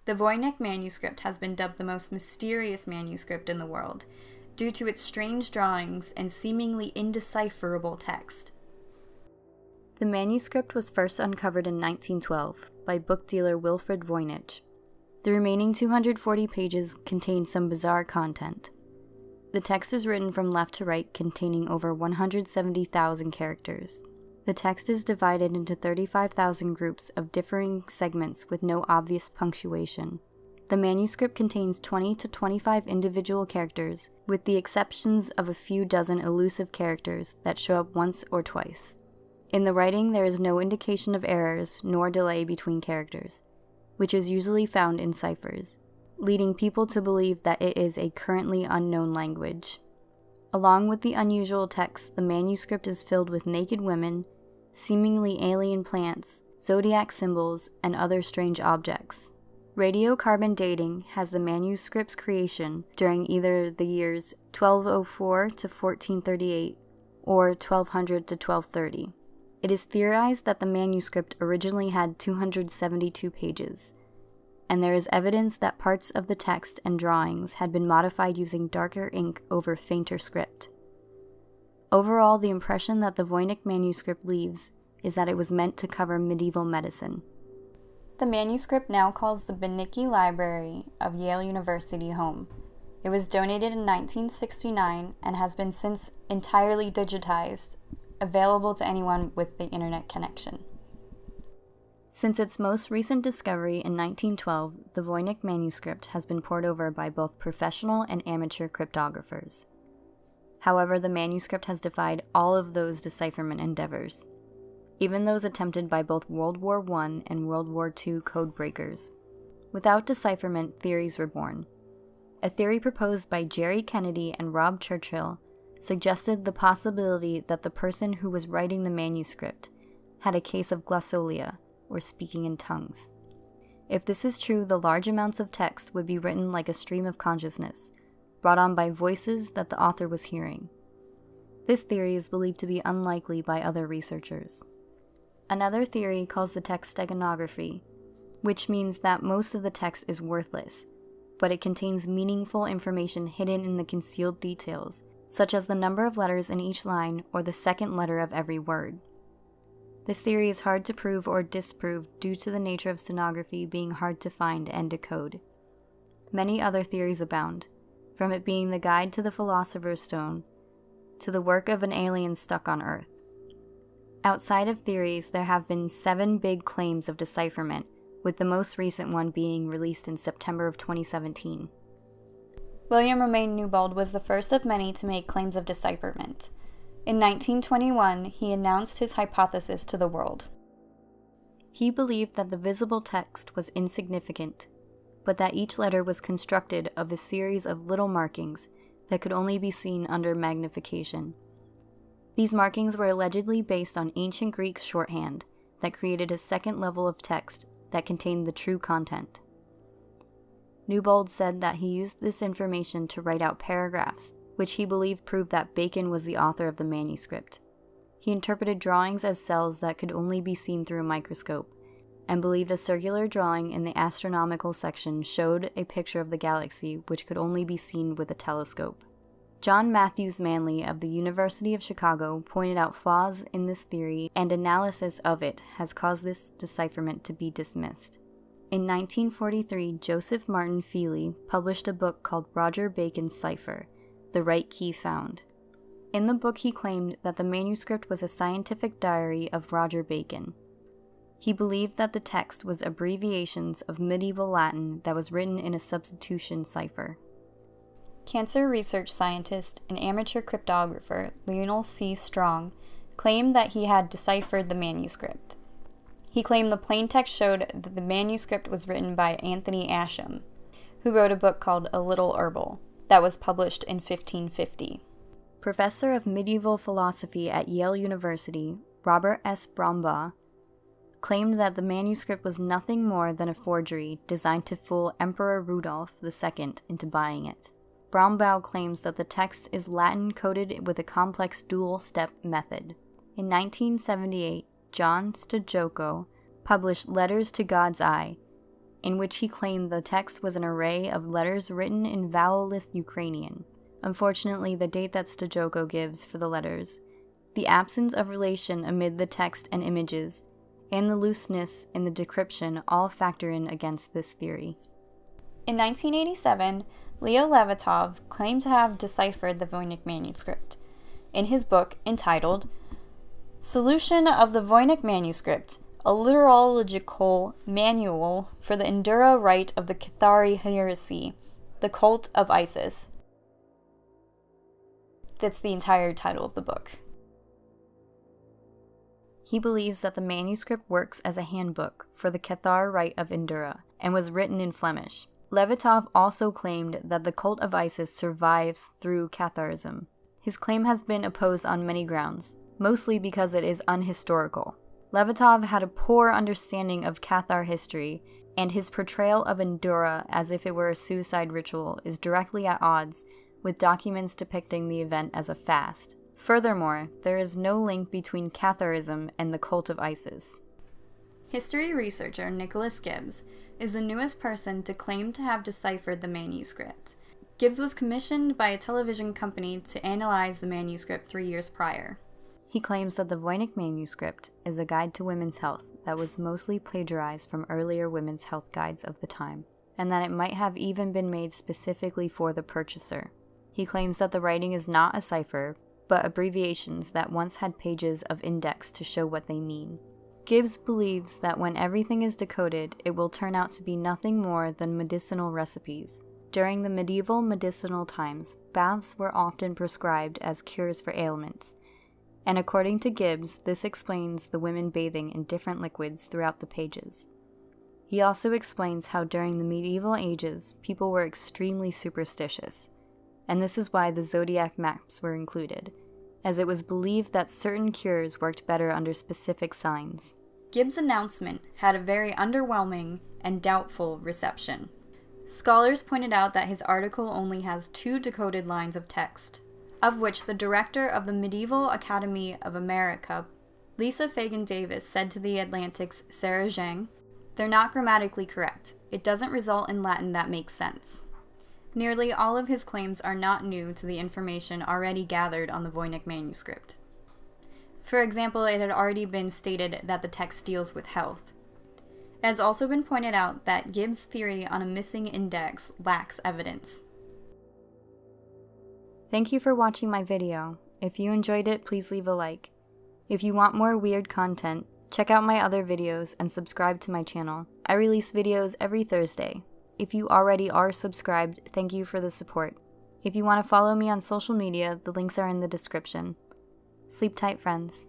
The Voynich Manuscript has been dubbed the most mysterious manuscript in the world, due to its strange drawings and seemingly indecipherable text. The manuscript was first uncovered in 1912 by book dealer Wilfrid Voynich. The remaining 240 pages contain some bizarre content. The text is written from left to right, containing over 170,000 characters. The text is divided into 35,000 groups of differing segments with no obvious punctuation. The manuscript contains 20 to 25 individual characters, with the exceptions of a few dozen elusive characters that show up once or twice. In the writing, there is no indication of errors nor delay between characters, which is usually found in ciphers, leading people to believe that it is a currently unknown language. Along with the unusual text, the manuscript is filled with naked women, seemingly alien plants, zodiac symbols, and other strange objects. Radiocarbon dating has the manuscript's creation during either the years 1204 to 1438 or 1200 to 1230. It is theorized that the manuscript originally had 272 pages, and there is evidence that parts of the text and drawings had been modified using darker ink over fainter script. Overall, the impression that the Voynich manuscript leaves is that it was meant to cover medieval medicine. The manuscript now calls the Beinecke Library of Yale University home. It was donated in 1969 and has been since entirely digitized, available to anyone with the internet connection. Since its most recent discovery in 1912, the Voynich manuscript has been pored over by both professional and amateur cryptographers. However, the manuscript has defied all of those decipherment endeavors, even those attempted by both World War I and World War II code breakers. Without decipherment, theories were born. A theory proposed by Jerry Kennedy and Rob Churchill suggested the possibility that the person who was writing the manuscript had a case of glossolia, or speaking in tongues. If this is true, the large amounts of text would be written like a stream of consciousness, brought on by voices that the author was hearing. This theory is believed to be unlikely by other researchers. Another theory calls the text steganography, which means that most of the text is worthless, but it contains meaningful information hidden in the concealed details, such as the number of letters in each line or the second letter of every word. This theory is hard to prove or disprove due to the nature of stenography being hard to find and decode. Many other theories abound, from it being the guide to the Philosopher's Stone to the work of an alien stuck on Earth. Outside of theories, there have been 7 big claims of decipherment, with the most recent one being released in September of 2017. William Romain Newbold was the first of many to make claims of decipherment. In 1921, he announced his hypothesis to the world. He believed that the visible text was insignificant, but that each letter was constructed of a series of little markings that could only be seen under magnification. These markings were allegedly based on ancient Greek shorthand that created a second level of text that contained the true content. Newbold said that he used this information to write out paragraphs, which he believed proved that Bacon was the author of the manuscript. He interpreted drawings as cells that could only be seen through a microscope, and believed a circular drawing in the astronomical section showed a picture of the galaxy which could only be seen with a telescope. John Matthews Manley of the University of Chicago pointed out flaws in this theory, and analysis of it has caused this decipherment to be dismissed. In 1943, Joseph Martin Feely published a book called Roger Bacon's Cipher, The Right Key Found. In the book, he claimed that the manuscript was a scientific diary of Roger Bacon. He believed that the text was abbreviations of medieval Latin that was written in a substitution cipher. Cancer research scientist and amateur cryptographer Lionel C. Strong claimed that he had deciphered the manuscript. He claimed the plain text showed that the manuscript was written by Anthony Ascham, who wrote a book called A Little Herbal, that was published in 1550. Professor of medieval philosophy at Yale University, Robert S. Brombaugh, claimed that the manuscript was nothing more than a forgery designed to fool Emperor Rudolph II into buying it. Brombaugh claims that the text is Latin coded with a complex dual-step method. In 1978, John Stojko published Letters to God's Eye, in which he claimed the text was an array of letters written in vowelless Ukrainian. Unfortunately, the date that Stojko gives for the letters, the absence of relation amid the text and images, and the looseness in the decryption all factor in against this theory. In 1987, Leo Levitov claimed to have deciphered the Voynich Manuscript. In his book entitled Solution of the Voynich Manuscript, a literological manual for the Endura rite of the Cathari heresy, the cult of Isis. That's the entire title of the book. He believes that the manuscript works as a handbook for the Cathar rite of Endura and was written in Flemish. Levitov also claimed that the cult of Isis survives through Catharism. His claim has been opposed on many grounds, mostly because it is unhistorical. Levitov had a poor understanding of Cathar history, and his portrayal of Endura as if it were a suicide ritual is directly at odds with documents depicting the event as a fast. Furthermore, there is no link between Catharism and the cult of Isis. History researcher Nicholas Gibbs is the newest person to claim to have deciphered the manuscript. Gibbs was commissioned by a television company to analyze the manuscript 3 years prior. He claims that the Voynich Manuscript is a guide to women's health that was mostly plagiarized from earlier women's health guides of the time, and that it might have even been made specifically for the purchaser. He claims that the writing is not a cipher, but abbreviations that once had pages of index to show what they mean. Gibbs believes that when everything is decoded, it will turn out to be nothing more than medicinal recipes. During the medieval medicinal times, baths were often prescribed as cures for ailments, and according to Gibbs, this explains the women bathing in different liquids throughout the pages. He also explains how during the medieval ages, people were extremely superstitious, and this is why the zodiac maps were included, as it was believed that certain cures worked better under specific signs. Gibbs' announcement had a very underwhelming and doubtful reception. Scholars pointed out that his article only has 2 decoded lines of text, of which the director of the Medieval Academy of America, Lisa Fagan Davis, said to The Atlantic's Sarah Zhang, "They're not grammatically correct. It doesn't result in Latin that makes sense." Nearly all of his claims are not new to the information already gathered on the Voynich Manuscript. For example, it had already been stated that the text deals with health. It has also been pointed out that Gibbs' theory on a missing index lacks evidence. Thank you for watching my video. If you enjoyed it, please leave a like. If you want more weird content, check out my other videos and subscribe to my channel. I release videos every Thursday. If you already are subscribed, thank you for the support. If you want to follow me on social media, the links are in the description. Sleep tight, friends.